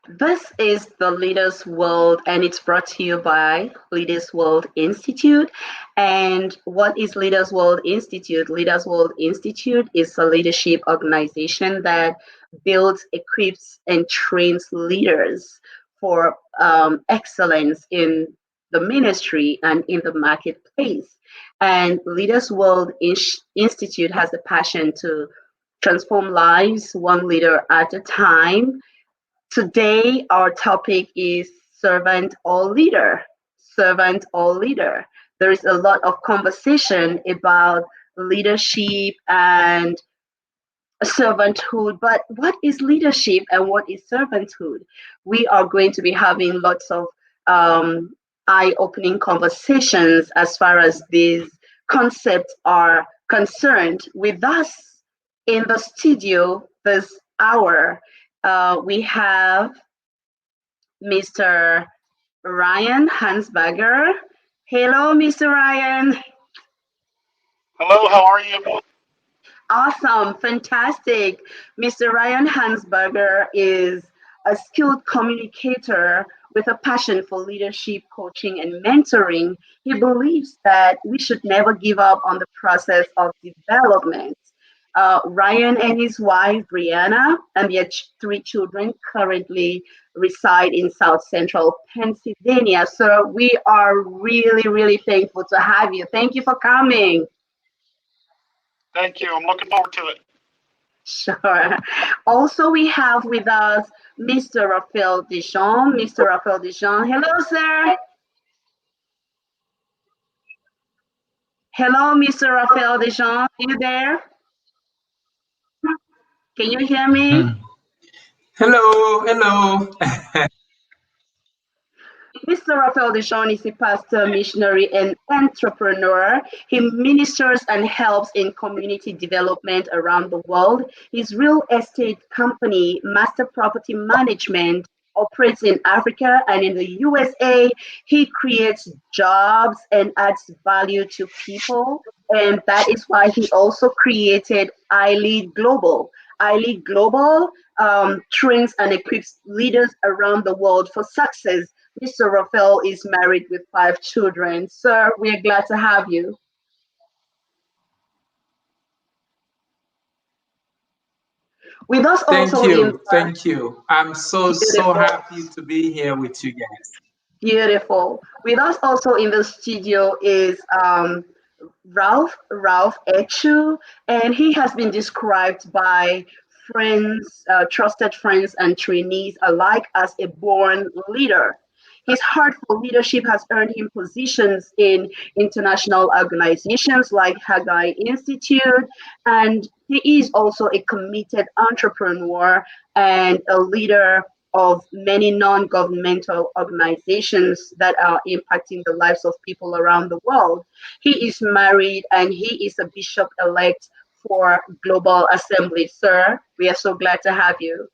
This is the Leaders World, and it's brought to you by Leaders World Institute. And what is Leaders World Institute? Leaders World Institute is a leadership organization that builds, equips, and trains leaders for excellence in the ministry and in the marketplace. And Leaders World Institute has a passion to transform lives one leader at a time. Today, our topic is servant or leader. Servant or leader. There is a lot of conversation about leadership and servanthood, but what is leadership and what is servanthood? We are going to be having lots of eye opening conversations as far as these concepts are concerned. With us in the studio this hour, we have Mr. Ryan Hansberger. Hello, Mr. Ryan. Hello, how are you? Awesome, fantastic. Mr. Ryan Hansberger is a skilled communicator with a passion for leadership, coaching, and mentoring. He believes that we should never give up on the process of development. Ryan and his wife, Brianna, and their three children currently reside in South Central Pennsylvania. So we are really, really thankful to have you. Thank you for coming. Thank you. I'm looking forward to it. Sure. Also, we have with us Mr. Raphael Dijon. Mr. Raphael Dijon. Hello, sir. Hello, Mr. Raphael Dijon. Are you there? Can you hear me? Hmm. Hello, hello. Mr. Raphael Dijon is a pastor, missionary, and entrepreneur. He ministers and helps in community development around the world. His real estate company, Master Property Management, operates in Africa and in the USA. He creates jobs and adds value to people. And that is why he also created iLead Global. iLead Global trains and equips leaders around the world for success. Mr. Raphael is married with five children. Sir, we are glad to have you. With us Thank also in you, thank you. I'm so beautiful, happy to be here with you guys. beautiful. With us also in the studio is Ralph Echu, and he has been described by friends, trusted friends, and trainees alike as a born leader. His heart for leadership has earned him positions in international organizations like Haggai Institute, and he is also a committed entrepreneur and a leader of many non-governmental organizations that are impacting the lives of people around the world. He is married and he is a bishop elect for Global Assembly. Sir, we are so glad to have you.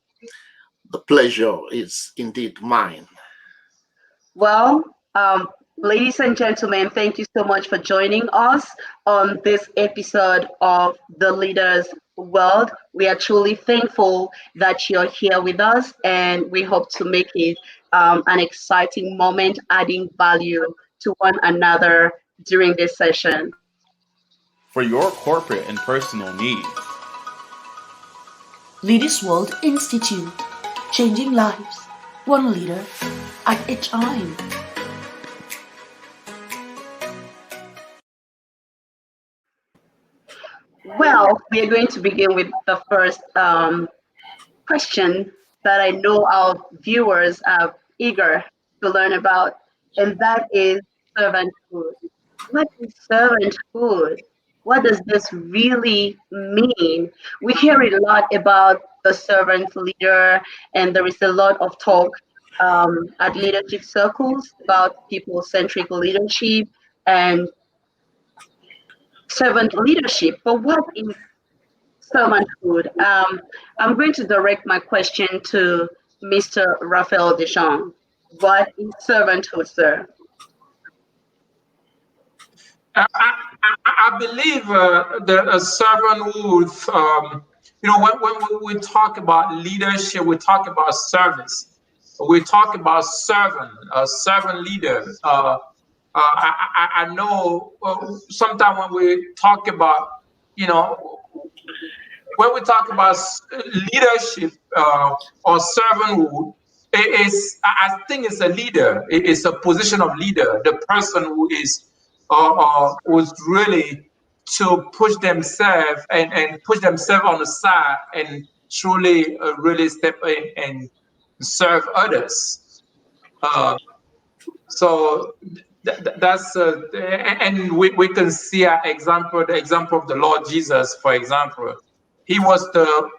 The pleasure is indeed mine. Well, ladies and gentlemen, thank you so much for joining us on this episode of The Leaders World. We are truly thankful that you're here with us, and we hope to make it an exciting moment, adding value to one another during this session. For your corporate and personal needs. Leaders World Institute, changing lives, one leader at a time. Well, we are going to begin with the first question that I know our viewers are eager to learn about, and that is servanthood. What is servanthood? What does this really mean? We hear it a lot about the servant leader, and there is a lot of talk at leadership circles about people-centric leadership and servant leadership. But what is servanthood? I'm going to direct my question to Mr. Raphael Deschamps. What is servanthood, sir? I believe that a servanthood, when we talk about leadership, we talk about service. we talk about servant leader. I know sometimes when we talk about, you know, when we talk about leadership or servanthood, it is, I think it's a leader. It's a position of leader. The person who's really to push themselves and push themselves on the side and truly really step in and serve others. Uh, so that's and we can see an example, the example of the Lord Jesus, for example. He was the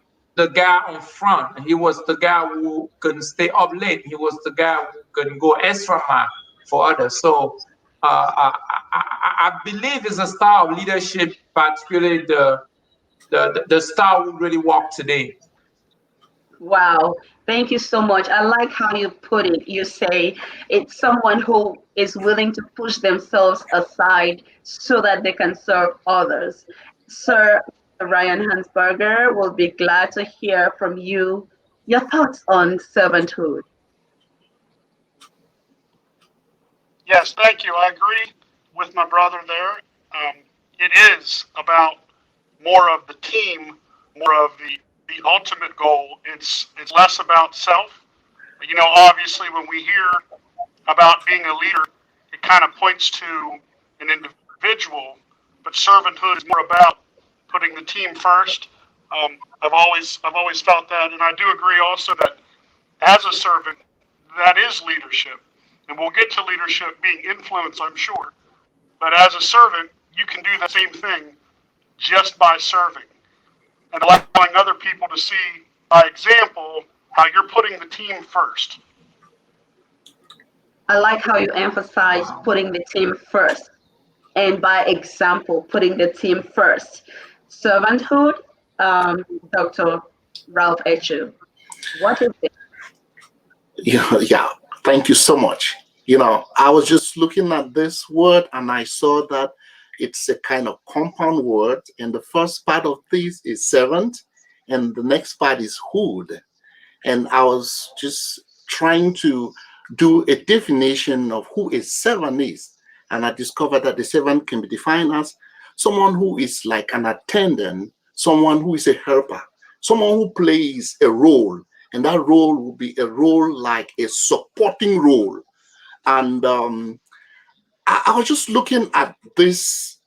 guy on front. He was the guy who couldn't stay up late. He was the guy who couldn't go extra mile for others. So I believe it's a style of leadership, particularly the style we really walk today. Wow, thank you so much. I like how you put it. You say it's someone who is willing to push themselves aside so that they can serve others. Sir Ryan Hansberger will be glad to hear from you your thoughts on servanthood. Yes, thank you. I agree with my brother there. It is about more of the team, more of the ultimate goal. It's less about self. You know, obviously, when we hear about being a leader, it kind of points to an individual, but servanthood is more about putting the team first. I've always felt that, and I do agree also that as a servant, that is leadership, and we'll get to leadership being influence, I'm sure. But as a servant, you can do the same thing just by serving and allowing other people to see by example how you're putting the team first. I like how you emphasize putting the team first and by example, putting the team first. Servanthood, Dr. Ralph Echu, what is it? Yeah, thank you so much. I was just looking at this word and I saw that it's a kind of compound word. And the first part of this is servant, and the next part is hood. And I was just trying to do a definition of who a servant is. And I discovered that the servant can be defined as someone who is like an attendant, someone who is a helper, someone who plays a role. And that role will be a role like a supporting role. And I was just looking at this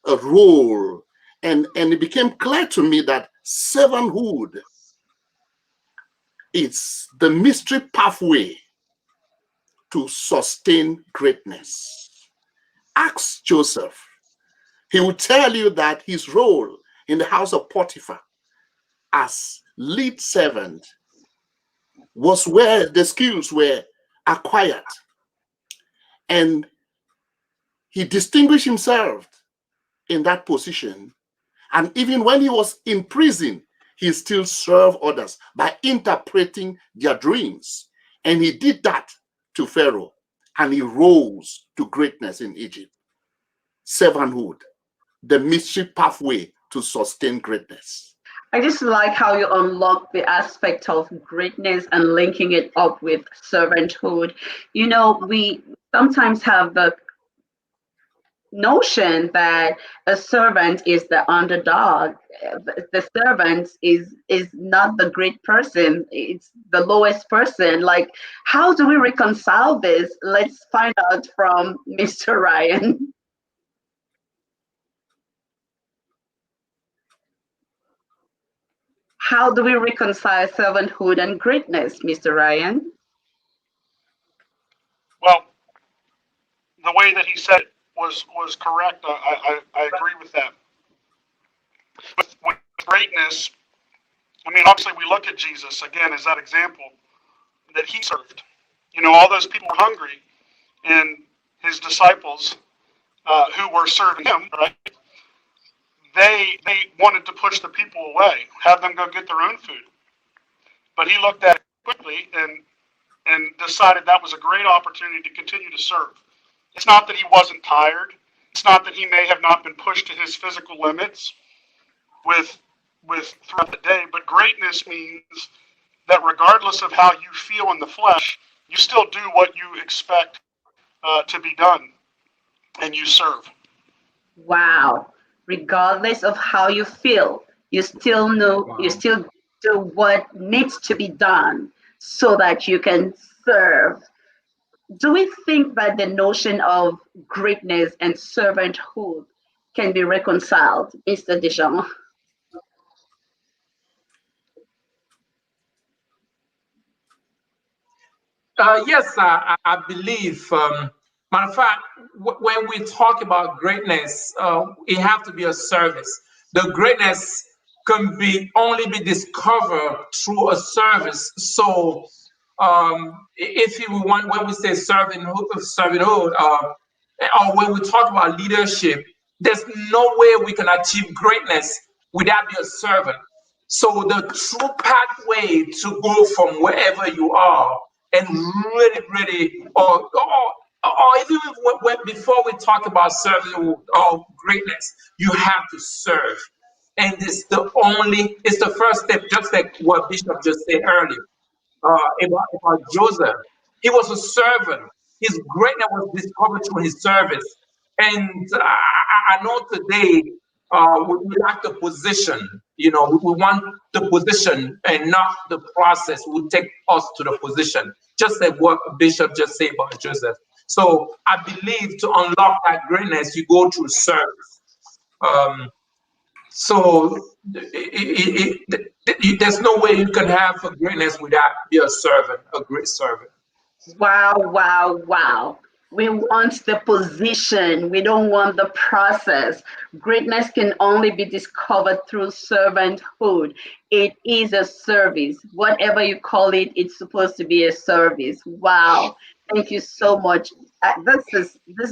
role, and it became clear to me that servanthood is the mystery pathway to sustain greatness. Ask Joseph. He will tell you that his role in the house of Potiphar as lead servant was where the skills were acquired. And he distinguished himself in that position. And even when he was in prison, he still served others by interpreting their dreams. And he did that to Pharaoh, and he rose to greatness in Egypt. Servanthood, the mystery pathway to sustain greatness. I just like how you unlock the aspect of greatness and linking it up with servanthood. You know, we sometimes have the notion that a servant is the underdog. The servant is not the great person, it's the lowest person. Like, how do we reconcile this? Let's find out from Mr. Ryan. How do we reconcile servanthood and greatness, Mr. Ryan? Well, the way that he said it was correct. I agree with that. With greatness, I mean, obviously we look at Jesus again as that example that he served. You know, all those people were hungry, and his disciples who were serving him, right? They wanted to push the people away, have them go get their own food. But he looked at it quickly and decided that was a great opportunity to continue to serve. It's not that he wasn't tired. It's not that he may have not been pushed to his physical limits with throughout the day. But greatness means that regardless of how you feel in the flesh, you still do what you expect to be done, and you serve. Wow. Regardless of how you feel, you still know, you Wow. still do what needs to be done so that you can serve. Do we think that the notion of greatness and servanthood can be reconciled, Mr. Deschamps? Yes, I believe. Matter of fact, when we talk about greatness, it have to be a service. The greatness can be only be discovered through a service. So, if you want, when we say servanthood, or when we talk about leadership, there's no way we can achieve greatness without being a servant. So the true pathway to go from wherever you are and really, really, or even before we talk about serving or greatness, you have to serve. And it's the first step, just like what Bishop just said earlier about Joseph. He was a servant. His greatness was discovered through his service. And I know today we lack the position. We want the position and not the process will take us to the position, just like what Bishop just said about Joseph. So I believe to unlock that greatness, you go through service. Um, so there's no way you can have a greatness without be a servant, a great servant. Wow, wow, wow. We want the position. We don't want the process. Greatness can only be discovered through servanthood. It is a service. Whatever you call it, it's supposed to be a service. Wow. Thank you so much. This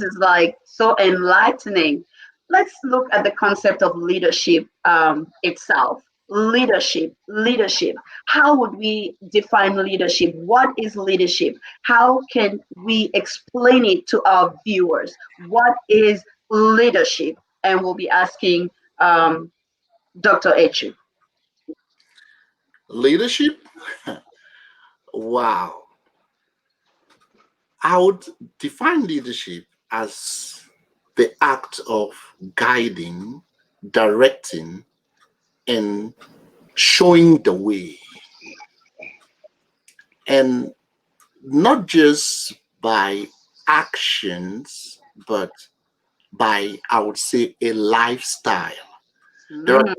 is like so enlightening. Let's look at the concept of leadership itself. Leadership. How would we define leadership? What is leadership? How can we explain it to our viewers? What is leadership? And we'll be asking Dr. Echu. Leadership? Wow. I would define leadership as the act of guiding, directing, and showing the way. And not just by actions, but by, I would say, a lifestyle. There are Mm,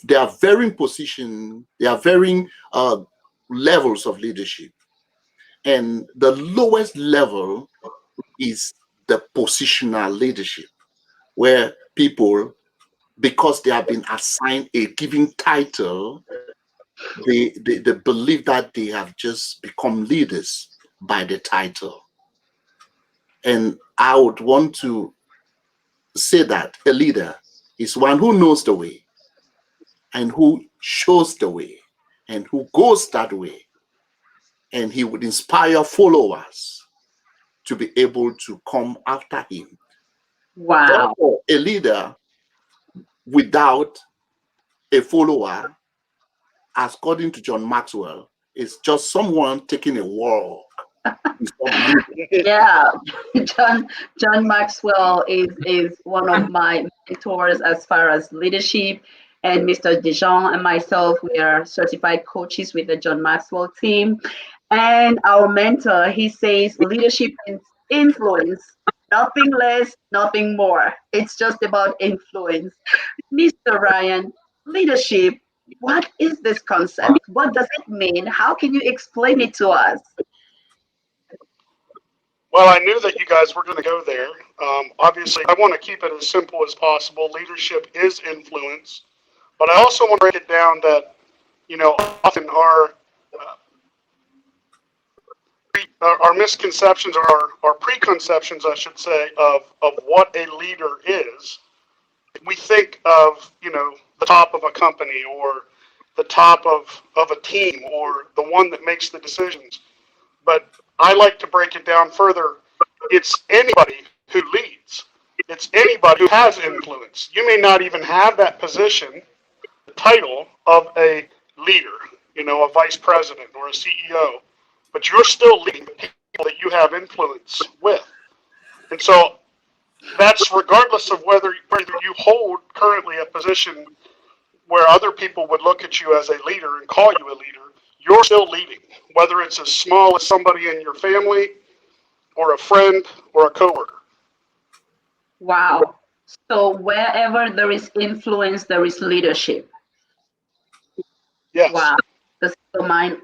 there are varying positions, there are varying levels of leadership, and the lowest level is the positional leadership, where people, because they have been assigned a given title, they believe that they have just become leaders by the title. And I would want to say that a leader is one who knows the way and who shows the way and who goes that way. And he would inspire followers to be able to come after him. wow. Therefore, a leader without a follower, according to John Maxwell, is just someone taking a walk. He's not moving. Yeah, John John Maxwell is one of my mentors as far as leadership, and Mr. Dijon and myself, we are certified coaches with the John Maxwell team. And our mentor, he says leadership is influence, nothing less, nothing more. It's just about influence. Mr. Ryan, leadership, what is this Wow. concept? What does it mean? How can you explain it to us? Well, I knew that you guys were going to go there. Obviously, I want to keep it as simple as possible. Leadership is influence, but I also want to break it down that often uh, our misconceptions or our preconceptions, I should say, of what a leader is. We think of the top of a company or the top of a team or the one that makes the decisions. But I like to break it down further. It's anybody who leads. It's anybody who has influence. You may not even have that position, the title of a leader. a vice president or a CEO, but you're still leading the people that you have influence with. And so that's regardless of whether you hold currently a position where other people would look at you as a leader and call you a leader, you're still leading, whether it's as small as somebody in your family or a friend or a coworker. Wow. So wherever there is influence, there is leadership. Yes. Wow. This is so mind.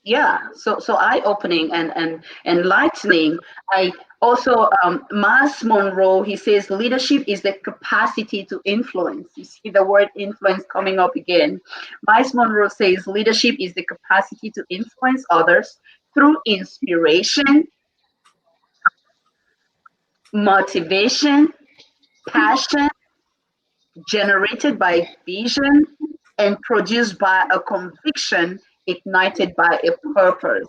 Yeah. So eye-opening and enlightening. I also Miles Monroe, he says leadership is the capacity to influence. You see the word influence coming up again. Miles Monroe says leadership is the capacity to influence others through inspiration, motivation, passion, generated by vision, and produced by a conviction ignited by a purpose.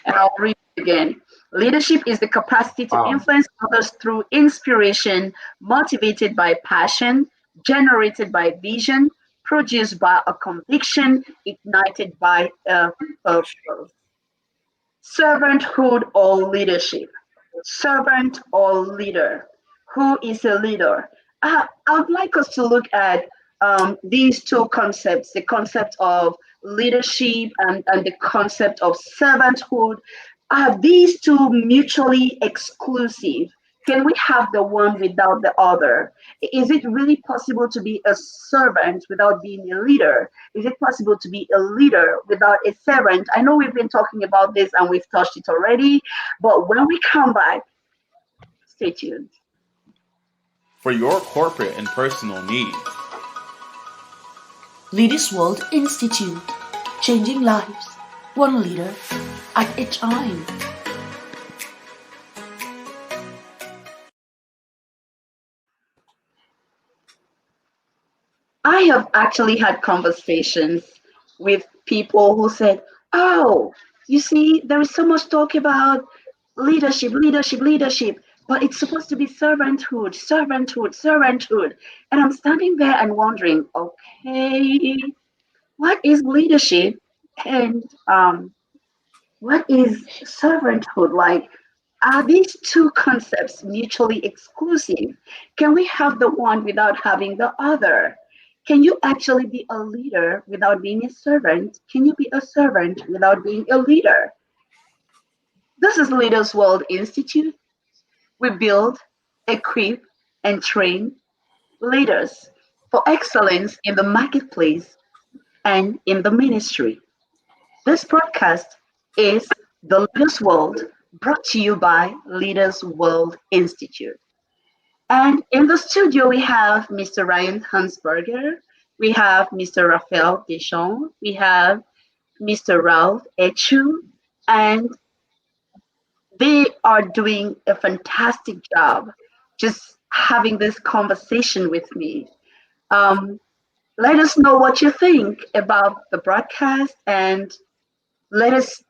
And I'll read it again. Leadership is the capacity to influence others through inspiration, motivated by passion, generated by vision, produced by a conviction, ignited by a purpose. Servanthood or leadership? Servant or leader? Who is a leader? I would like us to look at these two concepts, the concept of leadership and the concept of servanthood. Are these two mutually exclusive? Can we have the one without the other? Is it really possible to be a servant without being a leader? Is it possible to be a leader without a servant? I know we've been talking about this and we've touched it already, but when we come back, stay tuned. For your corporate and personal needs. Leaders World Institute, changing lives, one leader at a time. I have actually had conversations with people who said, "Oh, you see, there is so much talk about leadership, leadership, leadership, but it's supposed to be servanthood, servanthood, servanthood." And I'm standing there and wondering, okay, what is leadership and what is servanthood? Like, are these two concepts mutually exclusive? Can we have the one without having the other? Can you actually be a leader without being a servant? Can you be a servant without being a leader? This is Leaders World Institute. We build, equip, and train leaders for excellence in the marketplace and in the ministry. This broadcast is The Leaders World, brought to you by Leaders World Institute. And in the studio, we have Mr. Ryan Hansberger, we have Mr. Raphael Deschamps, we have Mr. Ralph Echu, and they are doing a fantastic job just having this conversation with me. Um, Let us know what you think about the broadcast and let us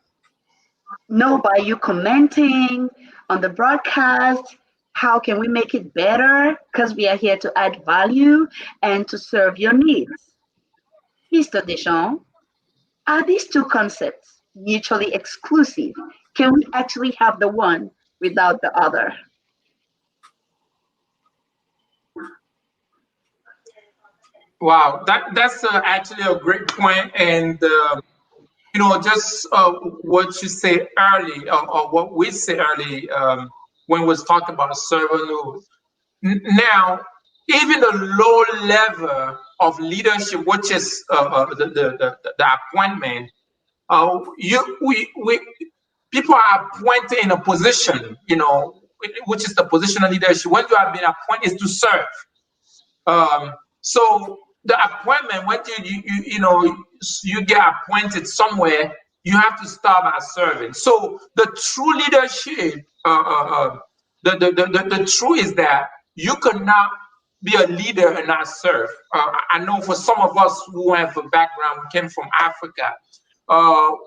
know by you commenting on the broadcast. How can we make it better? Because we are here to add value and to serve your needs. Mr. Deschamps, are these two concepts mutually exclusive? Can we actually have the one without the other? Wow, that's actually a great point, and just what you say early, or what we say early when we was talking about servanthood. Now, even the low level of leadership, which is the appointment, we people are appointed in a position, which is the position of leadership. When you have been appointed, is to serve. So the appointment, when you get appointed somewhere, you have to start by serving. So the true leadership, the truth is that you cannot be a leader and not serve. I know for some of us who have a background, we came from Africa.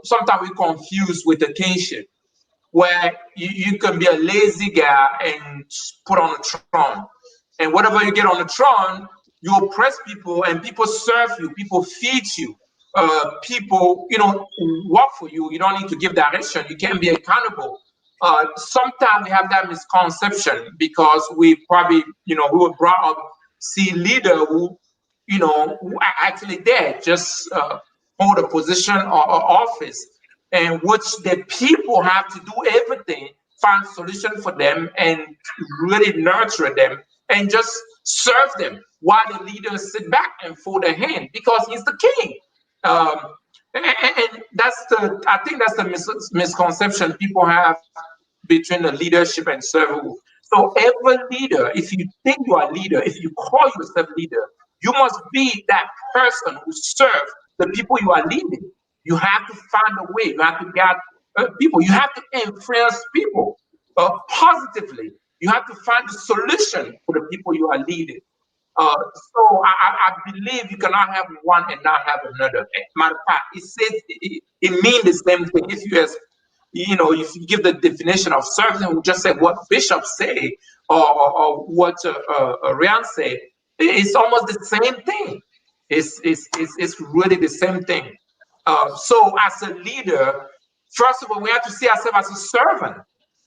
Sometimes we confuse with the kingship, where you can be a lazy guy and put on a throne, and whatever you get on the throne, You oppress people, and people serve you. People feed you. People, work for you. You don't need to give direction. You can be accountable. Sometimes we have that misconception because we probably, we were brought up see leader who, who are actually there, just hold a position or office, and which the people have to do everything, find solution for them, and really nurture them and just serve them while the leaders sit back and fold their hand because he's the king. Um, and I think that's the misconception people have between the leadership and servanthood. So every leader, if you think you are a leader, if you call yourself leader, you must be that person who serves the people you are leading. You have to find a way. You have to get people. You have to influence people positively. You have to find a solution for the people you are leading. Uh, so I believe you cannot have one and not have another. Matter of fact, it says it means the same thing. If you give the definition of service, we just say what bishops say or what Ryan say, it's almost the same thing. It's really the same thing. So as a leader, first of all, we have to see ourselves as a servant.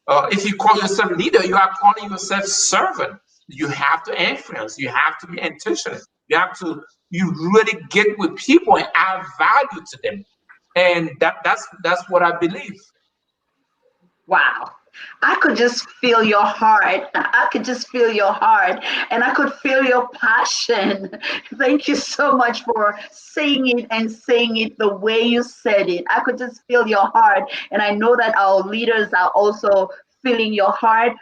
If you call yourself leader, you are calling yourself servant. You have to influence. You have to be intentional. You really get with people and add value to them, and that's what I believe. Wow. I could just feel your heart. I could just feel your heart, and I could feel your passion. Thank you so much for saying it and saying it the way you said it. I could just feel your heart, and I know that our leaders are also feeling your heart.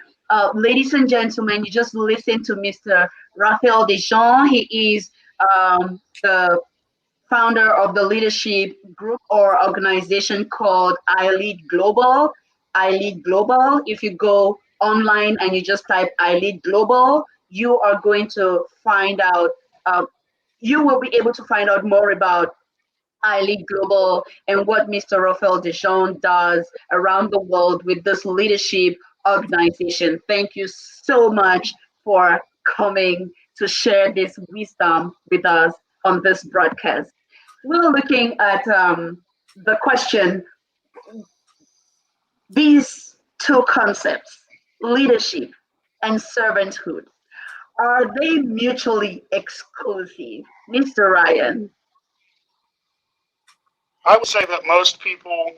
Ladies and gentlemen, you just listened to Mr. Raphael Dejean. He is the founder of the leadership group or organization called I Lead Global. I Lead Global. If you go online and you just type I Lead Global, you are going to find out, uh, you will be able to find out more about I Lead Global and what Mr. Raphael Dejean does around the world with this leadership organization. Thank you so much for coming to share this wisdom with us on this broadcast. We're looking at the question, these two concepts, leadership and servanthood, are they mutually exclusive? Mr. Ryan. I would say that most people,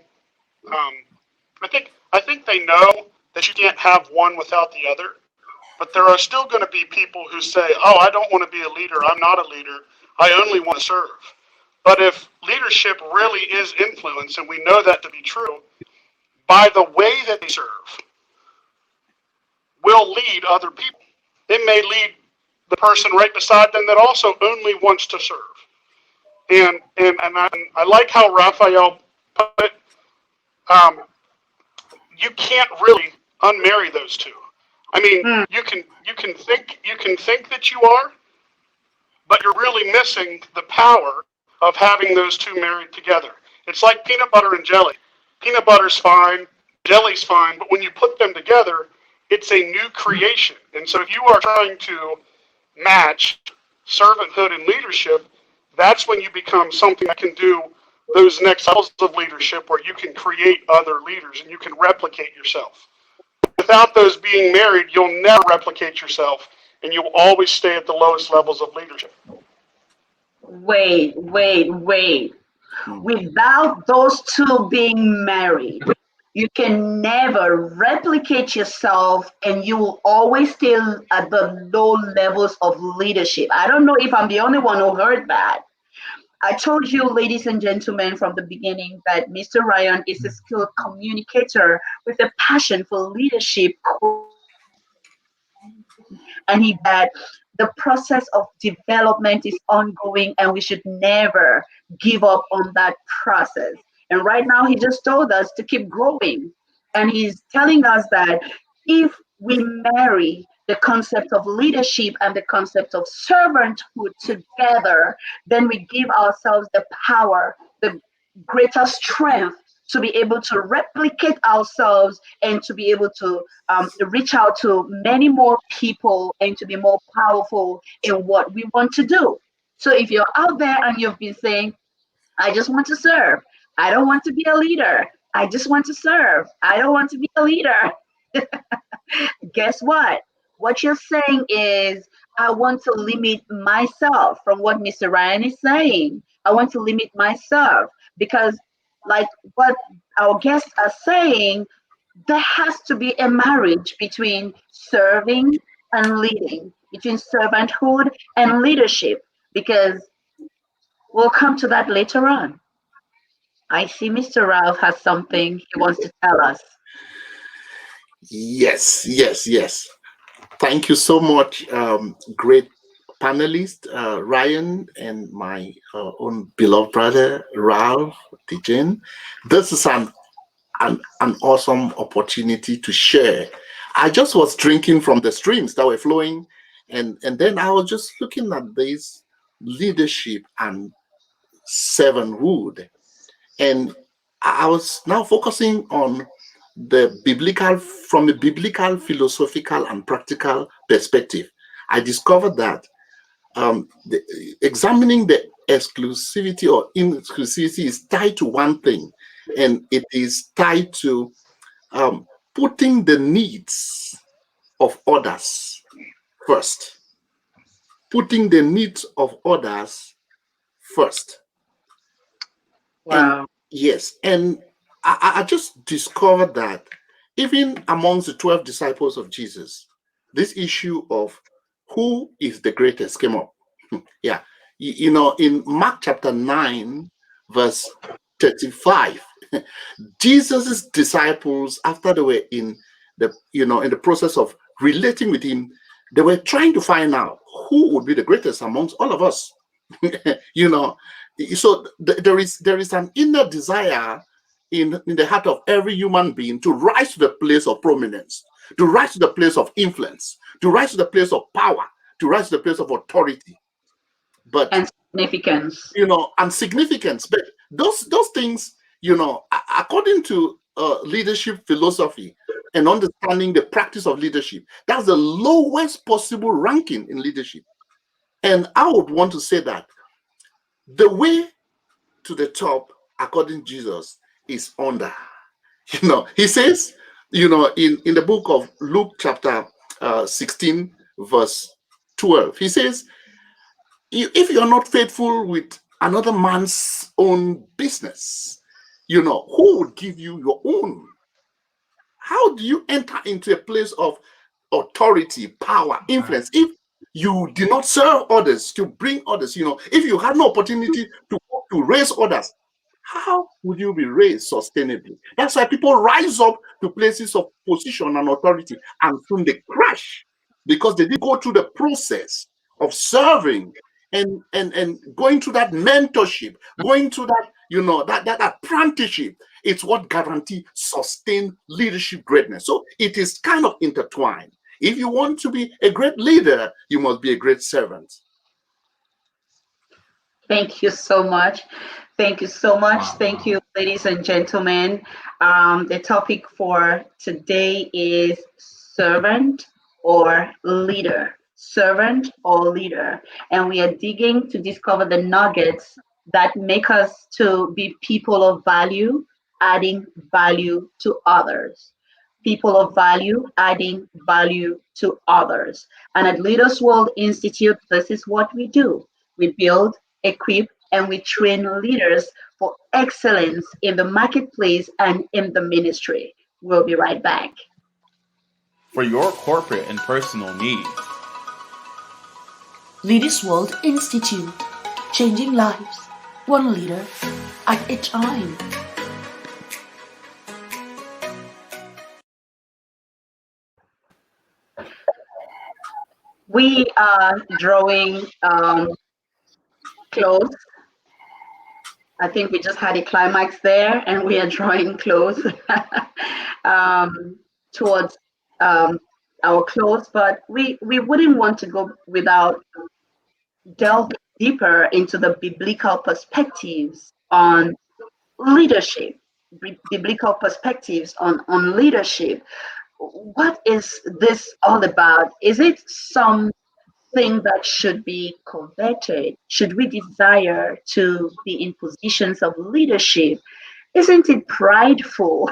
um, I think they know that you can't have one without the other. But there are still going to be people who say, "Oh, I don't want to be a leader. I'm not a leader. I only want to serve." But if leadership really is influence, and we know that to be true, by the way that they serve, will lead other people. It may lead the person right beside them that also only wants to serve. And I like how Raphael put it. Um, you can't really unmarry those two. I mean, Hmm. you can think that you are, but you're really missing the power of having those two married together. It's like peanut butter and jelly. Peanut butter's fine, jelly's fine, but when you put them together, it's a new creation. And so if you are trying to match servanthood and leadership, that's when you become something that can do those next levels of leadership where you can create other leaders and you can replicate yourself. Without those being married, you'll never replicate yourself and you'll always stay at the lowest levels of leadership. Wait. Without those two being married, you can never replicate yourself and you will always stay at the low levels of leadership. I don't know if I'm the only one who heard that. I told you, ladies and gentlemen, from the beginning that Mr. Ryan is a skilled communicator with a passion for leadership, and he that the process of development is ongoing and we should never give up on that process. And right now he just told us to keep growing, and he's telling us that if we marry the concept of leadership and the concept of servanthood together, then we give ourselves the power, the greater strength to be able to replicate ourselves and to be able to reach out to many more people and to be more powerful in what we want to do. So if you're out there and you've been saying, I just want to serve, I don't want to be a leader, I just want to serve, I don't want to be a leader, guess what? What you're saying is, I want to limit myself from what Mr. Ryan is saying. I want to limit myself because, like what our guests are saying, there has to be a marriage between serving and leading, between servanthood and leadership, because we'll come to that later on. I see Mr. Ralph has something he wants to tell us. Yes, yes, yes. Thank you so much, great panelist Ryan and my own beloved brother Ralph Dijen. This is an awesome opportunity to share. I just was drinking from the streams that were flowing, and then I was just looking at this leadership and servanthood, and I was now focusing on the biblical, from a biblical, philosophical, and practical perspective. I discovered that examining the exclusivity or inclusivity is tied to one thing, and it is tied to putting the needs of others first. Putting the needs of others first. And Wow. yes, and I just discovered that even amongst the 12 disciples of Jesus, this issue of who is the greatest came up. Yeah. You know, in Mark chapter 9, verse 35, Jesus's disciples, after they were in the process of relating with him, they were trying to find out who would be the greatest amongst all of us. you know, so there is an inner desire in the heart of every human being to rise to the place of prominence, to rise to the place of influence, to rise to the place of power, to rise to the place of authority. But And significance. and significance. But those things, according to leadership philosophy and understanding the practice of leadership, that's the lowest possible ranking in leadership. And I would want to say that the way to the top, according to Jesus, is under. He says, in the book of Luke, chapter 16, verse 12, he says, if you're not faithful with another man's own business, who would give you your own? How do you enter into a place of authority, power, influence if you did not serve others, to bring others? If you had no opportunity to raise others, how would you be raised sustainably? That's why people rise up to places of position and authority and soon they crash because they didn't go through the process of serving and going through that mentorship, going through that, that apprenticeship. It's what guarantee sustained leadership greatness. So it is kind of intertwined. If you want to be a great leader, you must be a great servant. Thank you so much. Thank you so much. Thank you, ladies and gentlemen. The topic for today is servant or leader. Servant or leader. And we are digging to discover the nuggets that make us to be people of value, adding value to others. People of value, adding value to others. And at Leaders World Institute, this is what we do. We build, equip, and we train leaders for excellence in the marketplace and in the ministry. We'll be right back. For your corporate and personal needs. Leaders World Institute, changing lives, one leader at a time. We are drawing close. I think we just had a climax there, and we are drawing close towards our close. But we wouldn't want to go without delving deeper into the biblical perspectives on leadership. biblical perspectives on leadership. What is this all about? Is it something that should be coveted? Should we desire to be in positions of leadership? Isn't it prideful?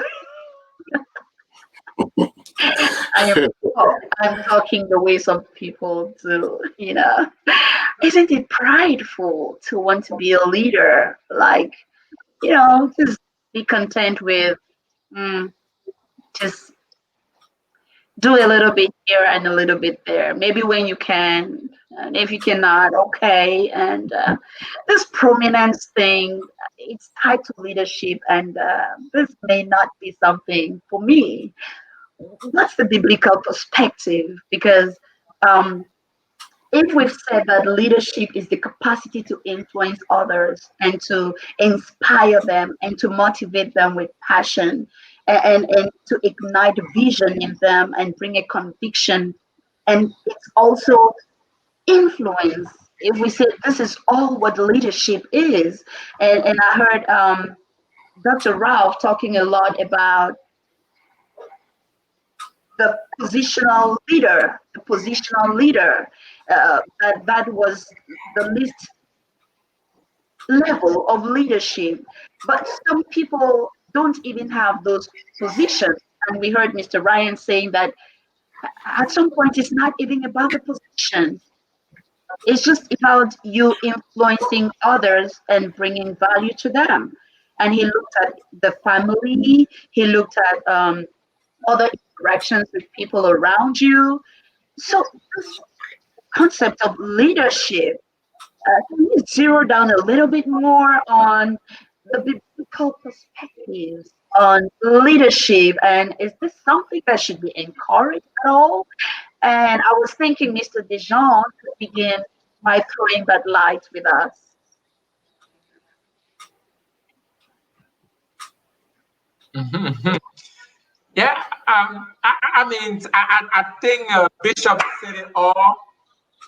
I am I'm talking the way some people do, Isn't it prideful to want to be a leader? Like, just be content with just do a little bit here and a little bit there. Maybe when you can, and if you cannot, okay. And this prominence thing, it's tied to leadership, and this may not be something for me. What's the biblical perspective? Because um, if we've said that leadership is the capacity to influence others and to inspire them and to motivate them with passion and to ignite vision in them and bring a conviction, and it's also influence. If we say this is all what leadership is, and I heard Dr. Ralph talking a lot about the positional leader, that was the least level of leadership. But some people don't even have those positions. And we heard Mr. Ryan saying that at some point it's not even about the position. It's just about you influencing others and bringing value to them. And he looked at the family, he looked at other interactions with people around you. So this concept of leadership, can you zero down a little bit more on the biblical perspectives on leadership? And is this something that should be encouraged at all? And I was thinking Mr. Dijon could begin by throwing that light with us. Yeah, I mean, I think Bishop said it all.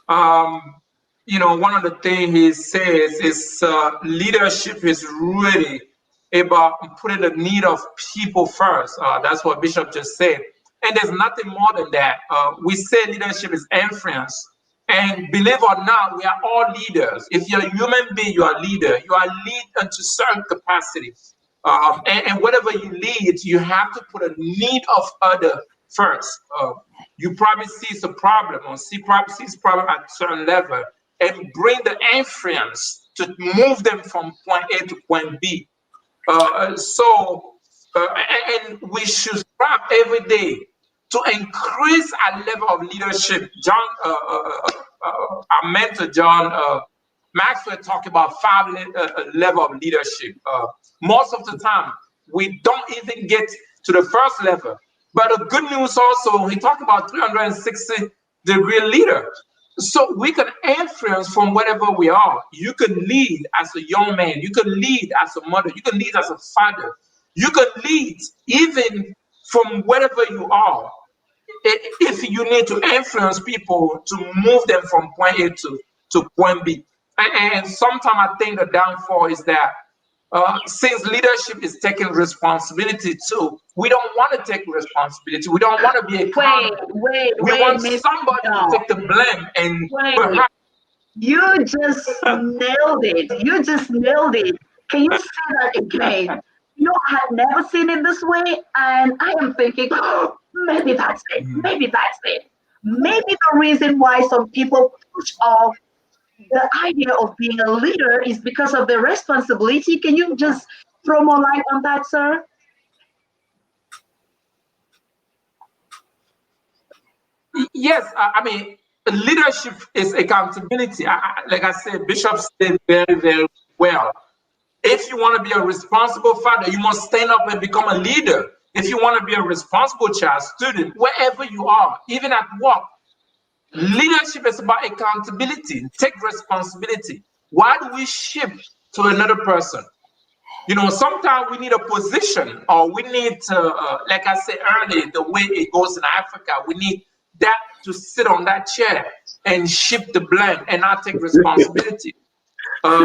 One of the things he says is leadership is really about putting the need of people first. That's what Bishop just said. And there's nothing more than that. We say leadership is influence. And believe or not, we are all leaders. If you're a human being, you are a leader. You are lead into certain capacity. And whatever you lead, you have to put a need of other first. You probably see a problem or probably sees a problem at a certain level and bring the influence to move them from point A to point B. And we should strive every day to increase our level of leadership. Our mentor, John Maxwell, talked about five level of leadership. Most of the time, we don't even get to the first level. But the good news also, he talked about 360-degree leader. So we can influence from wherever we are. You can lead as a young man. You can lead as a mother. You can lead as a father. You can lead even from wherever you are. If you need to influence people to move them from point A to point B. And sometimes I think the downfall is that since leadership is taking responsibility too, we don't want to take responsibility. We don't want to be accountable. We want Miss somebody to take the blame and Wait, you just nailed it. You just nailed it. Can you say that again? I have never seen it this way, and I am thinking, oh, maybe that's it. Maybe that's it. Maybe the reason why some people push off the idea of being a leader is because of the responsibility. Can you just throw more light on that, sir? Yes, I mean, leadership is accountability. Like I said, Bishop said very, very well. If you want to be a responsible father, you must stand up and become a leader. If you want to be a responsible child, student, wherever you are, even at work, leadership is about accountability. Take responsibility. Why do we shift to another person? Sometimes we need a position, or we need to, like I said earlier, the way it goes in Africa, we need that to sit on that chair and shift the blame and not take responsibility.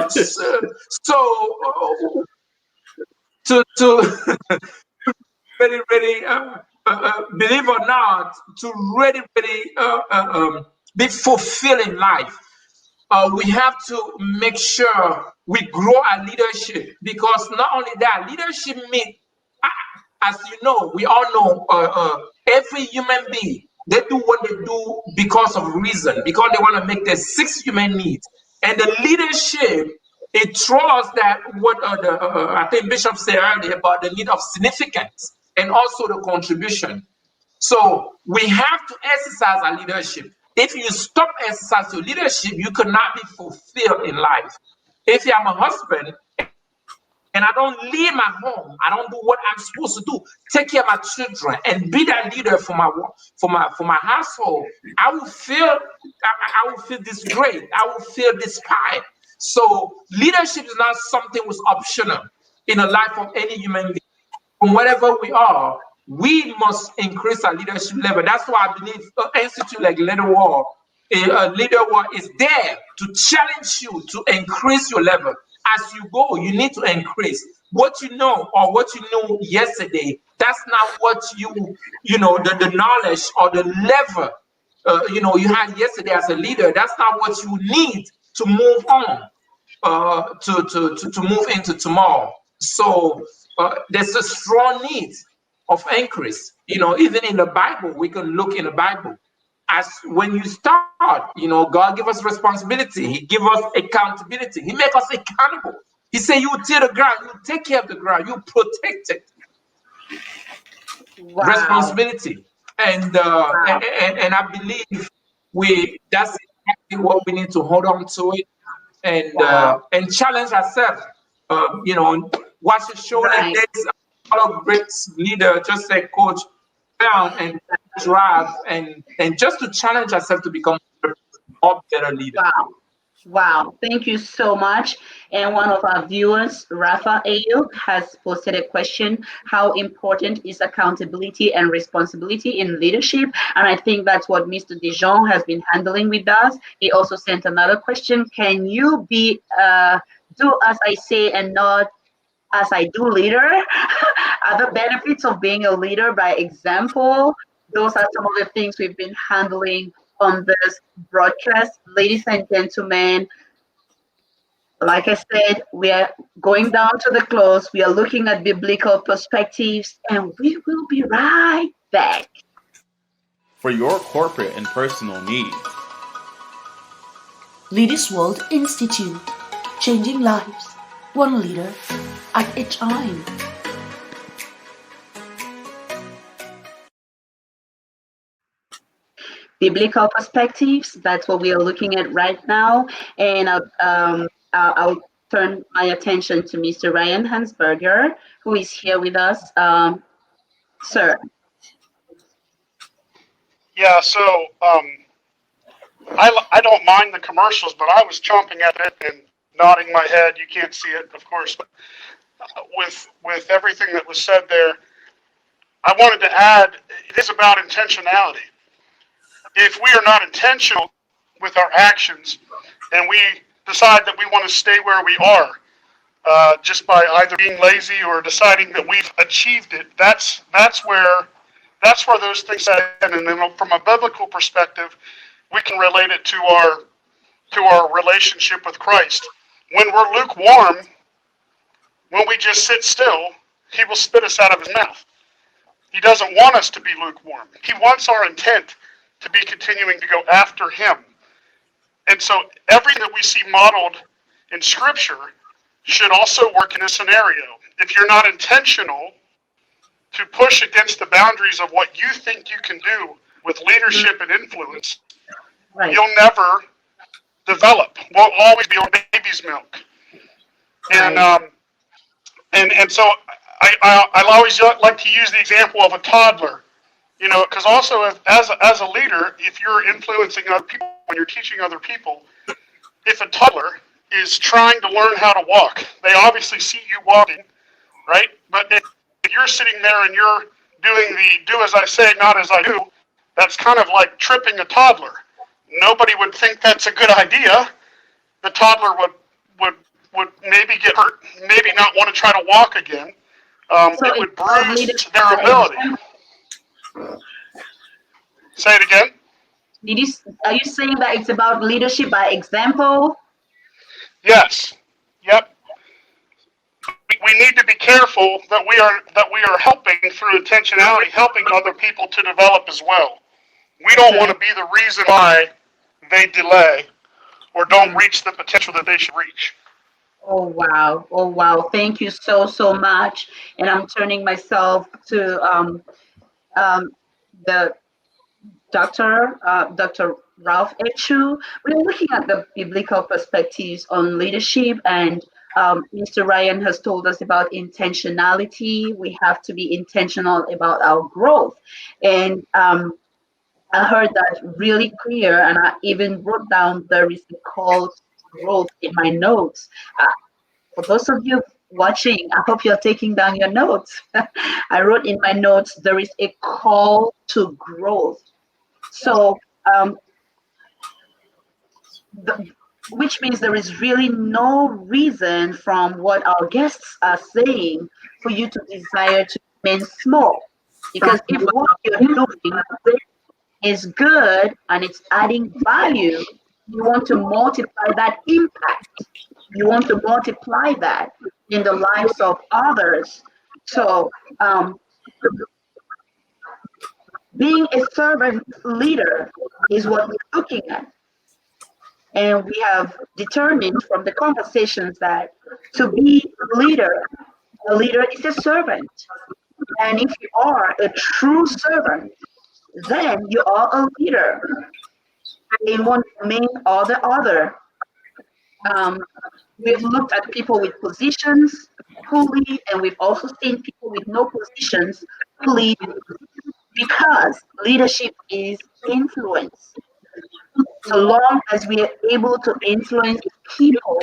So to really, really, believe or not, to really, really be fulfilled in life. We have to make sure we grow our leadership, because not only that, leadership means, as you know, we all know, every human being, they do what they do because of reason, because they want to make their six human needs. And the leadership, it throws that what I think Bishop said earlier about the need of significance and also the contribution. So we have to exercise our leadership. If you stop exercising your leadership, you could not be fulfilled in life. If I'm a husband and I don't leave my home, I don't do what I'm supposed to do, take care of my children and be that leader for my household, I will feel I will feel disgraced. I will feel despised. So leadership is not something was optional in the life of any human being. From wherever we are, we must increase our leadership level. That's why I believe an institute like Leader War is there to challenge you to increase your level. As you go, you need to increase. What you know or what you knew yesterday, that's not what the knowledge or the level you had yesterday as a leader. That's not what you need to move on, to move into tomorrow. So there's a strong need of increase. Even in the Bible, we can look in the Bible. As when you start, God give us responsibility. He give us accountability. He make us accountable. He say you till the ground, you take care of the ground, you protect it. Wow. Responsibility. And Wow. I believe we that's exactly what we need to hold on to it, Wow. and challenge ourselves. Watch a show like Right. this. A lot of great leader, just like Coach Brown and Drive, and just to challenge ourselves to become a better leader. Wow. Wow, thank you so much. And one of our viewers, Rafa Ayuk, has posted a question: how important is accountability and responsibility in leadership? And I think that's what Mr. Dijon has been handling with us. He also sent another question: can you be do as I say and not as I do leader? Other benefits of being a leader by example. Those are some of the things we've been handling on this broadcast. Ladies and gentlemen, like I said, we are going down to the close. We are looking at biblical perspectives, and we will be right back. For your corporate and personal needs. Leaders World Institute, changing lives, one leader at a time. Biblical perspectives, that's what we are looking at right now. And I'll turn my attention to Mr. Ryan Hansberger, who is here with us. Sir. Yeah, so I don't mind the commercials, but I was chomping at it and nodding my head. You can't see it, of course, but with everything that was said there, I wanted to add it is about intentionality. If we are not intentional with our actions and we decide that we want to stay where we are, just by either being lazy or deciding that we've achieved it, that's where those things set in. And then from a biblical perspective, we can relate it to our relationship with Christ. When we're lukewarm, when we just sit still, he will spit us out of his mouth. He doesn't want us to be lukewarm. He wants our intent to be continuing to go after him. And so everything that we see modeled in Scripture should also work in a scenario. If you're not intentional to push against the boundaries of what you think you can do with leadership and influence, Right. you'll never develop. We'll always be on baby's milk. And Right. and so I always like to use the example of a toddler. Because also as a leader, if you're influencing other people, when you're teaching other people, if a toddler is trying to learn how to walk, they obviously see you walking, right? But if you're sitting there and you're doing the do as I say, not as I do, that's kind of like tripping a toddler. Nobody would think that's a good idea. The toddler would maybe get hurt, maybe not want to try to walk again. So it it's would about bruise leadership their by ability. example. Say it again. Are you saying that it's about leadership by example? Yes. Yep. We need to be careful that we are helping through intentionality, helping other people to develop as well. We don't want Okay. to be the reason why they delay or don't Mm. reach the potential that they should reach. Oh wow. Oh wow. Thank you so so much. And I'm turning myself to um, the Dr. Ralph Echu. We're looking at the biblical perspectives on leadership, and Mr. Ryan has told us about intentionality. We have to be intentional about our growth. And I heard that really clear, and I even wrote down there is a call to growth in my notes. For those of you watching, I hope you're taking down your notes. I wrote in my notes there is a call to growth. So, um, the, which means there is really no reason from what our guests are saying for you to desire to remain small. Because if what you're doing is good and it's adding value, you want to multiply that impact. You want to multiply that in the lives of others. So, being a servant leader is what we're looking at. And we have determined from the conversations that to be a leader is a servant. And if you are a true servant, then you are a leader in one domain or the other. Um, we've looked at people with positions who lead, and we've also seen people with no positions who lead because leadership is influence. So long as we are able to influence people,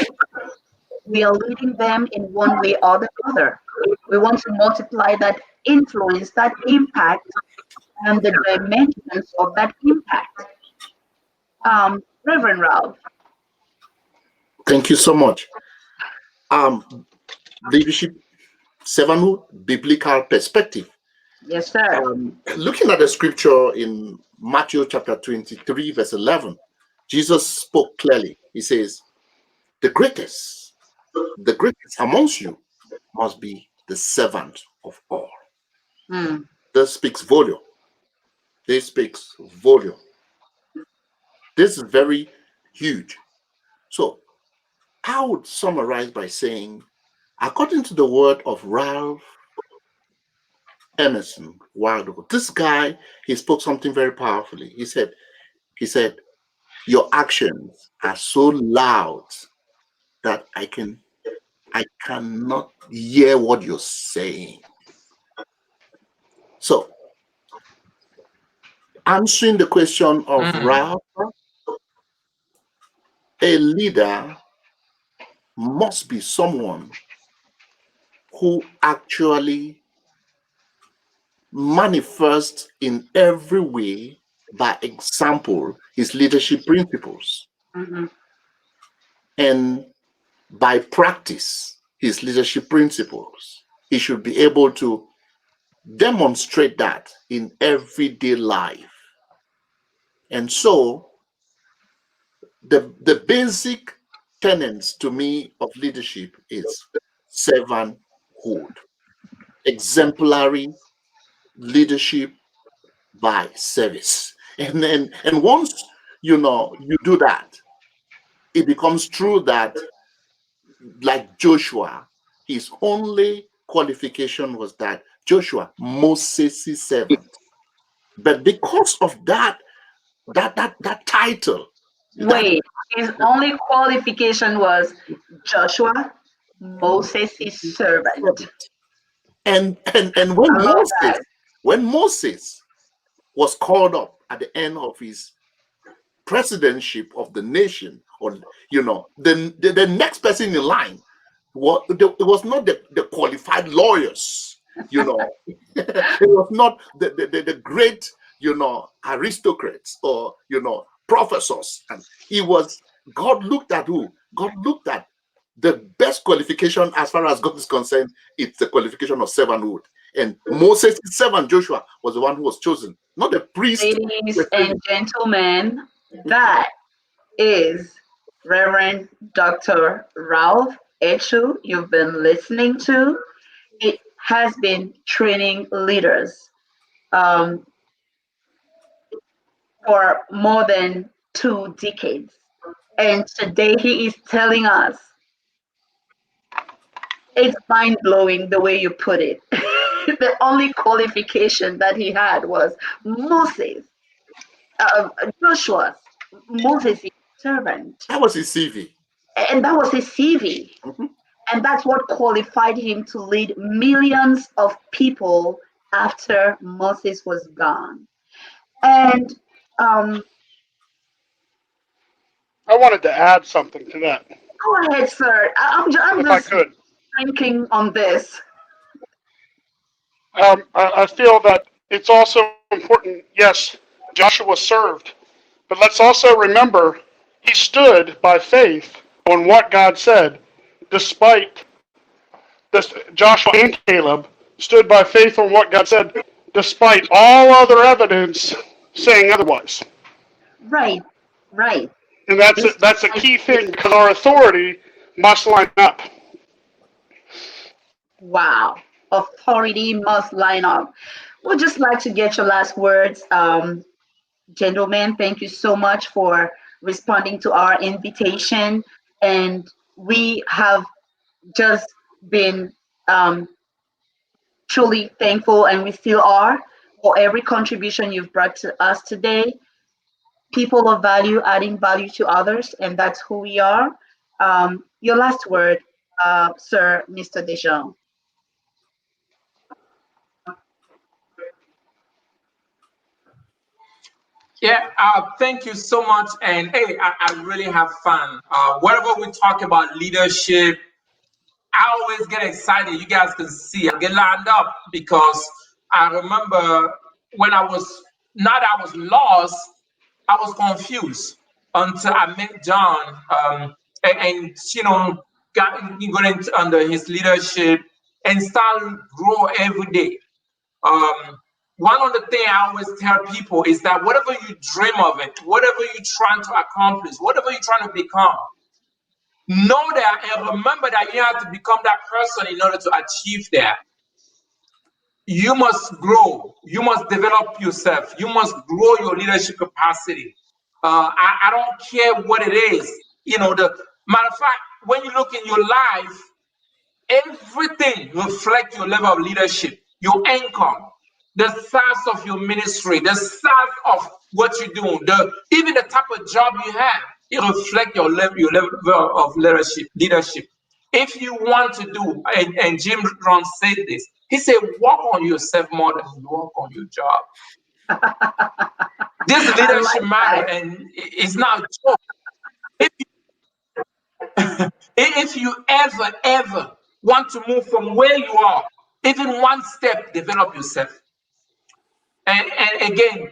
we are leading them in one way or the other. We want to multiply that influence, that impact, and the dimensions of that impact. Reverend Ralph. Thank you so much. Leadership, servanthood, biblical perspective. Yes, sir. Looking at the scripture in Matthew chapter 23, verse 11, Jesus spoke clearly. He says, the greatest amongst you must be the servant of all. Mm. This speaks volume. This speaks volume. This is very huge. So I would summarize by saying, according to the word of Ralph Emerson, Wilder, this guy, he spoke something very powerfully. He said, your actions are so loud that I cannot hear what you're saying. So answering the question of Ralph, a leader must be someone who actually manifests in every way by example his leadership principles, Mm-hmm. and by practice his leadership principles. He should be able to demonstrate that in everyday life. And so the basic tenets to me of leadership is servanthood, exemplary leadership by service. And once you do that, it becomes true that, like Joshua, his only qualification was that Joshua, Moses' servant. But because of that title, that Wait, his only qualification was Joshua, Moses' servant. and I love that. when Moses was called up at the end of his presidentship of the nation, or the next person in line it was not the qualified lawyers, it was not the great aristocrats or professors, and it was God looked at who? God looked at the best qualification as far as God is concerned, it's the qualification of servanthood. And Moses' servant Joshua was the one who was chosen, not the priest. Ladies and gentlemen, that is Reverend Dr. Ralph Echu you've been listening to. It has been training leaders um, for more than 2 decades. And today he is telling us it's mind blowing the way you put it. The only qualification that he had was Moses, Joshua's, Moses' servant. That was his CV. And that was his CV. Mm-hmm. And that's what qualified him to lead millions of people after Moses was gone. And um, I wanted to add something to that, go ahead, sir. I'm if I just could. thinking on this. I feel that it's also important. Yes, Joshua served, but let's also remember he stood by faith on what God said, despite this. Joshua and Caleb stood by faith on what God said, despite all other evidence saying otherwise. Right, right. And that's a key thing because our authority must line up. Wow. Authority must line up. We'd just like to get your last words. Gentlemen, thank you so much for responding to our invitation. And we have just been truly thankful, and we still are, for every contribution you've brought to us today. People of value, adding value to others, and that's who we are. Your last word, sir, Mr. Dejean. Yeah, thank you so much. And hey, I really have fun. Whenever we talk about leadership, I always get excited. You guys can see I get lined up because I remember when I was not I was lost, I was confused until I met John, and got into under his leadership and start grow every day. Um, One of the things I always tell people is that whatever you dream of it, whatever you're trying to accomplish, whatever you're trying to become, know that and remember that you have to become that person in order to achieve that. You must grow. You must develop yourself. You must grow your leadership capacity. I don't care what it is. The matter of fact, when you look in your life, everything reflects your level of leadership, your income, the size of your ministry, the size of what you're doing, even the type of job you have. It reflects your level of leadership. If you want to do, and Jim Rohn said this, he said, work on yourself more than you work on your job. This I leadership like matter, that. and it's not a joke. If you ever want to move from where you are, even one step, develop yourself. And again,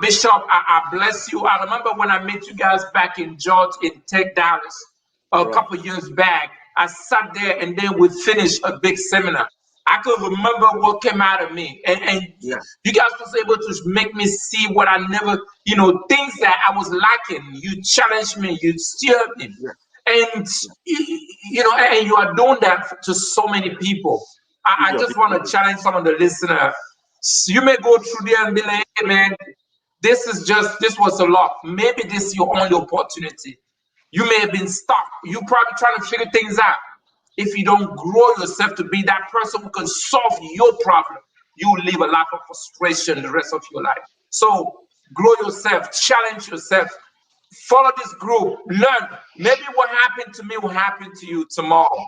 Bishop, I bless you. I remember when I met you guys back in Georgia, in Tech Dallas, a Right. couple years back. I sat there and then we finished a big seminar. I could remember what came out of me. And Yeah. you guys was able to make me see what I never, things that I was lacking. You challenged me, you steered me. Yeah. And, Yeah. and you are doing that to so many people. I Bishop, just want to challenge some of the listeners. You may go through there and be like, hey man, this was a lot. Maybe this is your only opportunity. You may have been stuck. You probably trying to figure things out. If you don't grow yourself to be that person who can solve your problem, you will live a life of frustration the rest of your life. So grow yourself, challenge yourself, follow this group, learn. Maybe what happened to me will happen to you tomorrow.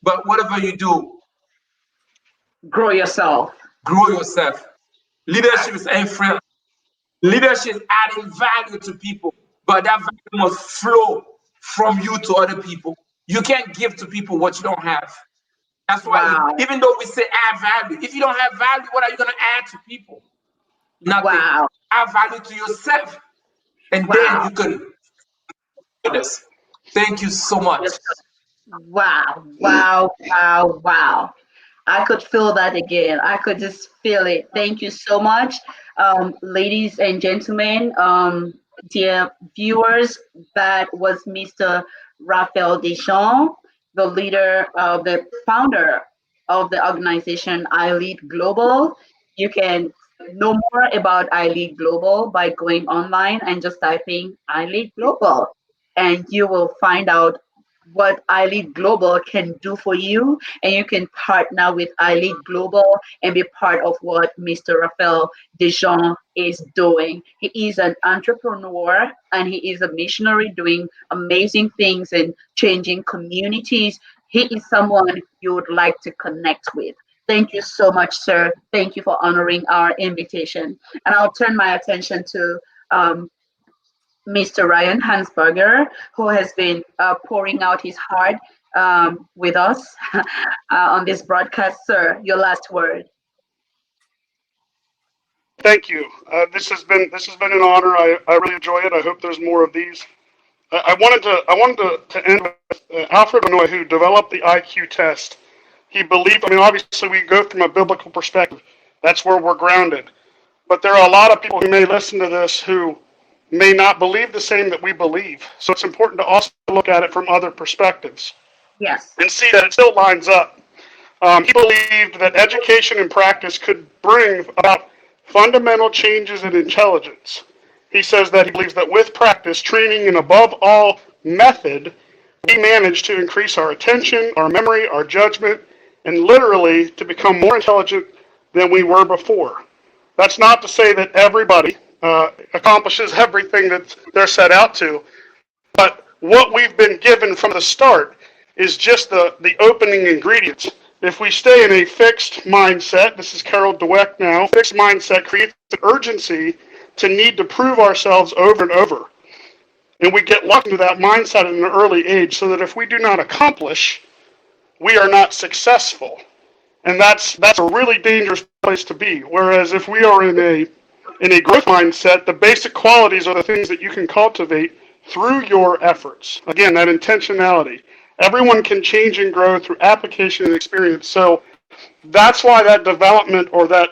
But whatever you do, Grow yourself. grow yourself. Leadership is influence. Leadership is adding value to people, but that value must flow from you to other people. You can't give to people what you don't have. That's why, Wow. even though we say add value, if you don't have value, what are you going to add to people? Nothing. Wow. Add value to yourself, and then Wow. you can do this. Thank you so much. Wow, wow, wow, wow. I could feel that again. I could just feel it. Thank you so much, ladies and gentlemen, dear viewers. That was Mr. Raphael Deschamps, the leader, the founder of the organization I Lead Global. You can know more about I Lead Global by going online and just typing I Lead Global, and you will find out what iLead Global can do for you, and you can partner with iLead Global and be part of what Mr. Raphael Dejean is doing. He is an entrepreneur and he is a missionary doing amazing things and changing communities. He is someone you would like to connect with. Thank you so much, sir. Thank you for honoring our invitation. And I'll turn my attention to Mr. Ryan Hansberger, who has been pouring out his heart with us on this broadcast. Sir, your last word. Thank you. This has been an honor. I really enjoy it. I hope there's more of these. I wanted to end with Alfred Benoit, who developed the IQ test. He believed. I mean, obviously, we go from a biblical perspective. That's where we're grounded. But there are a lot of people who may listen to this who may not believe the same that we believe. So it's important to also look at it from other perspectives Yes. and see that it still lines up. He believed that education and practice could bring about fundamental changes in intelligence. He says that he believes that with practice, training, and above all, method, we manage to increase our attention, our memory, our judgment, and literally to become more intelligent than we were before. That's not to say that everybody accomplishes everything that they're set out to, but what we've been given from the start is just the opening ingredients. If we stay in a fixed mindset, this is Carol Dweck now, fixed mindset creates an urgency to need to prove ourselves over and over. And we get locked into that mindset at an early age so that if we do not accomplish, we are not successful. And that's a really dangerous place to be. Whereas if we are in a growth mindset, the basic qualities are the things that you can cultivate through your efforts. Again, that intentionality. Everyone can change and grow through application and experience. So that's why that development or that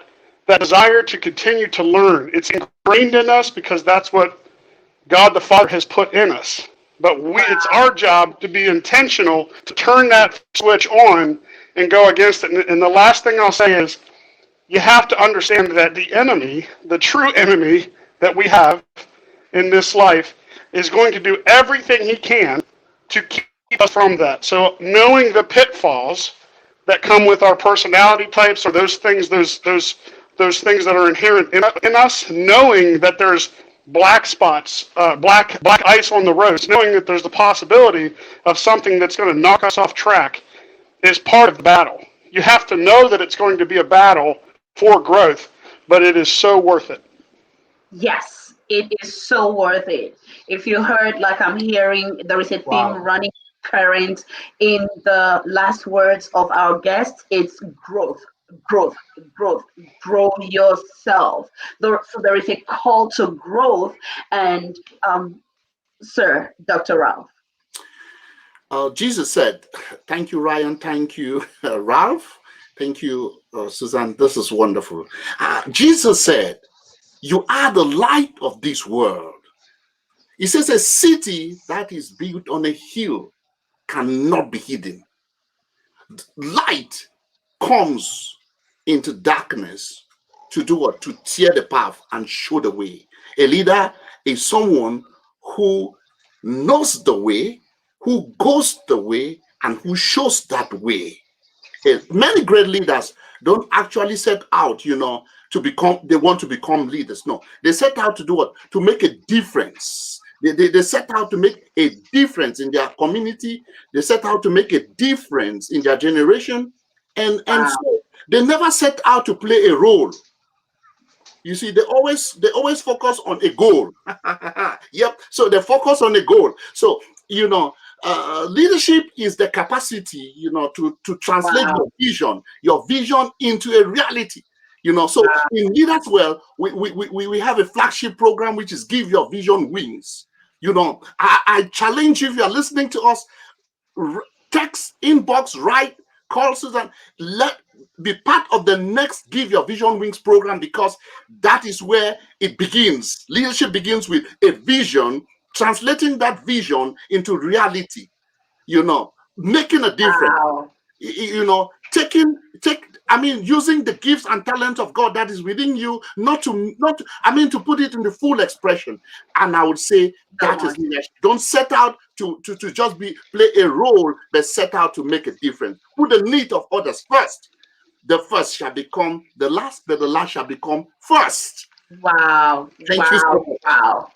desire to continue to learn, it's ingrained in us because that's what God the Father has put in us. But it's our job to be intentional to turn that switch on and go against it. And the last thing I'll say is you have to understand that the enemy, the true enemy that we have in this life, is going to do everything he can to keep us from that. So knowing the pitfalls that come with our personality types or those things, those things that are inherent in us, knowing that there's black spots, black ice on the roads, knowing that there's the possibility of something that's going to knock us off track is part of the battle. You have to know that it's going to be a battle for growth, but it is so worth it. Yes, it is so worth it. If you heard, like I'm hearing, there is a theme Wow. running current in the last words of our guest. It's growth, growth, growth. Grow yourself. So there is a call to growth. And, sir, Dr. Ralph. Jesus said, thank you, Ryan. Thank you, Ralph. Thank you, Suzanne. This is wonderful. Jesus said, you are the light of this world. He says a city that is built on a hill cannot be hidden. Light comes into darkness to do what? To tear the path and show the way. A leader is someone who knows the way, who goes the way, and who shows that way. Many great leaders don't actually set out, to become, they want to become leaders. No, they set out to do what? To make a difference. They set out to make a difference in their community. They set out to make a difference in their generation. And so they never set out to play a role. You see, they always focus on a goal. Yep. So they focus on a goal. So, leadership is the capacity, to translate your vision into a reality. So in Leaders Well, we have a flagship program which is Give Your Vision Wings. I challenge you, if you are listening to us, text, inbox, write, call Susan. Be part of the next Give Your Vision Wings program, because that is where it begins. Leadership begins with a vision, translating that vision into reality, making a difference. Wow. Using the gifts and talents of God that is within you, to put it in the full expression. And I would say So that is much. leadership. Don't set out to just play a role, but set out to make a difference. Put the need of others first. The first shall become the last, but the last shall become first. Wow. Thank you so Wow. much. Wow.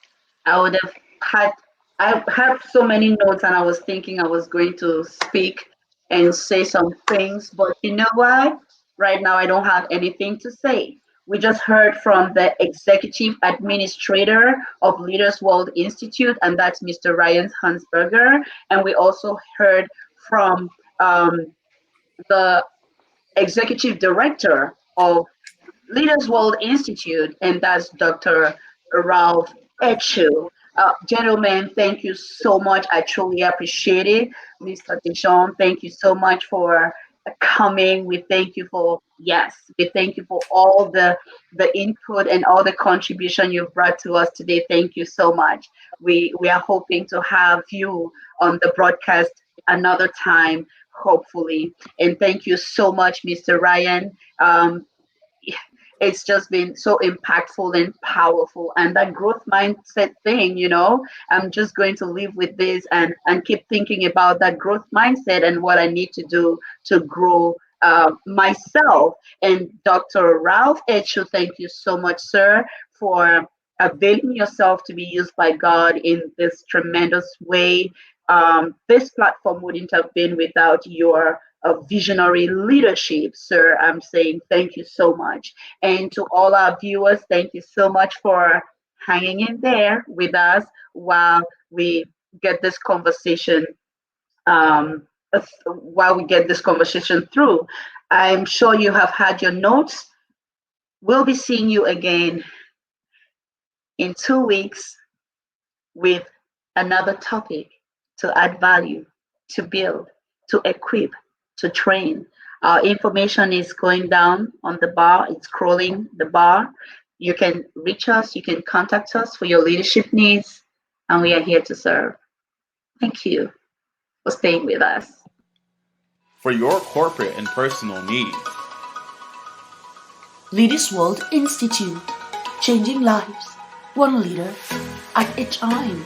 I would have I have so many notes, and I was thinking I was going to speak and say some things, but you know what? Right now, I don't have anything to say. We just heard from the executive administrator of Leaders World Institute, and that's Mr. Ryan Hansberger. And we also heard from the executive director of Leaders World Institute, and that's Dr. Ralph Echu. Gentlemen, thank you so much. I truly appreciate it. Mr. Dijon, thank you so much for coming. We thank you for, yes, we thank you for all the input and all the contribution you've brought to us today. Thank you so much. We are hoping to have you on the broadcast another time, hopefully. And thank you so much, Mr. Ryan. It's just been so impactful and powerful, and that growth mindset thing, I'm just going to live with this and keep thinking about that growth mindset and what I need to do to grow myself. And Dr. Ralph Echu, thank you so much, sir, for availing yourself to be used by God in this tremendous way. This platform wouldn't have been without your visionary leadership, sir. I'm saying thank you so much. And to all our viewers, thank you so much for hanging in there with us while we get this conversation through. I'm sure you have had your notes. We'll be seeing you again in 2 weeks with another topic to add value, to build, to equip, to train. Our information is going down on the bar, it's scrolling the bar. You can reach us, you can contact us for your leadership needs, and we are here to serve. Thank you for staying with us. For your corporate and personal needs. Leaders World Institute, changing lives, one leader at a time.